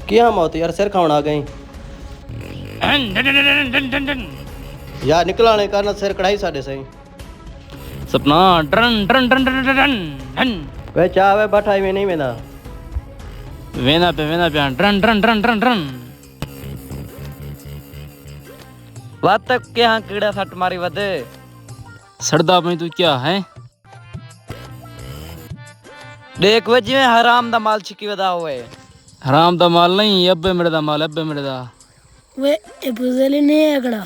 क्या मौत यार, सिर खाने आ गई यार, निकलाने कारण सिर कढ़ाई साढ़े सही सपना ड्रन ड्रन ड्रन ड्रन ड्रन ड्रन वे चाह वे बैठा में नहीं वेंदा वेना पे ड्रन ड्रन ड्रन ड्रन ड्रन बात तक क्या कीड़ा सट मारी वद सड़दा पई तू क्या है देख वे जिवें हराम दा माल छिकी वदा होए हराम दा माल नहीं, अब्बे मेरे दा माल, अब्बे मेरे दा वे ए बुजली नहीं है अगड़ा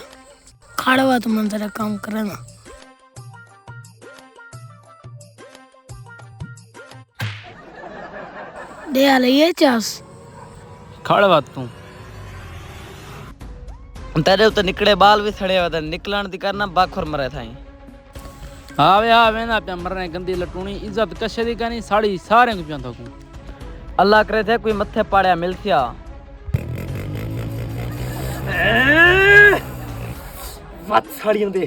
खाड़वा तो मन तेरा काम करना दे आ लिए चास खड़ बात तू तेरे उते निकड़े बाल भी सड़े वद निकलन दी करना बाखर मरे थाई आवे ना पे मरने गंदी लटूनी इज्जत कशे दी कनी साड़ी सारे को पिया थकू अल्लाह करे थे कोई मथे पाड़या मिलसिया वत साड़ियों दे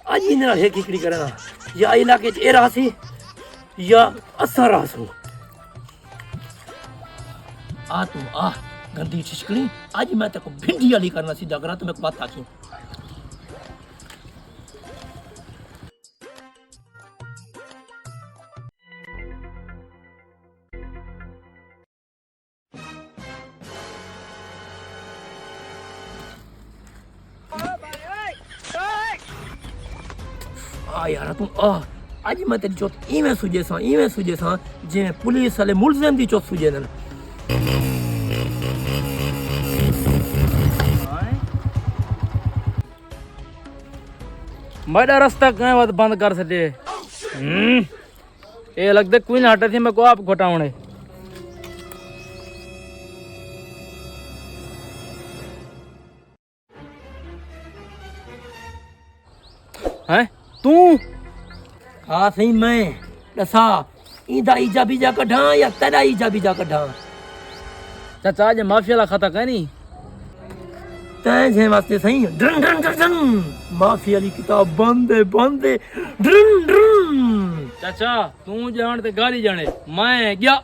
आज इन नाल है किकड़ी करना या इलाके च ए रासी या असा रासू आ तू आ गंदी छिछकड़ी आज मैं तेको भिंडी वाली करना सीधा करा तो मैं बात आखी आ यार तू आ आज मैं तेरी चौथ इवें सुजे सा जे पुलिस वाले मुलजिम दी चौथ सुजे न मेरा रास्ता कहीं बात बंद कर सके ये लगता कोई ना हटे थी मैं को आप घटाने हैं तू हाँ सही मैं दसा इंदा ईजा बीजा कढ़ा या तेरा ईजा बीजा कढ़ा चाचा आज माफिया ला खाता कहनी तैं वास्ते सही ड्रन ड्रन ड्रन ड्रन माफिया वाली किताब बंदे ड्रन ड्रन चाचा तू जान ते गाली जाने मैं गया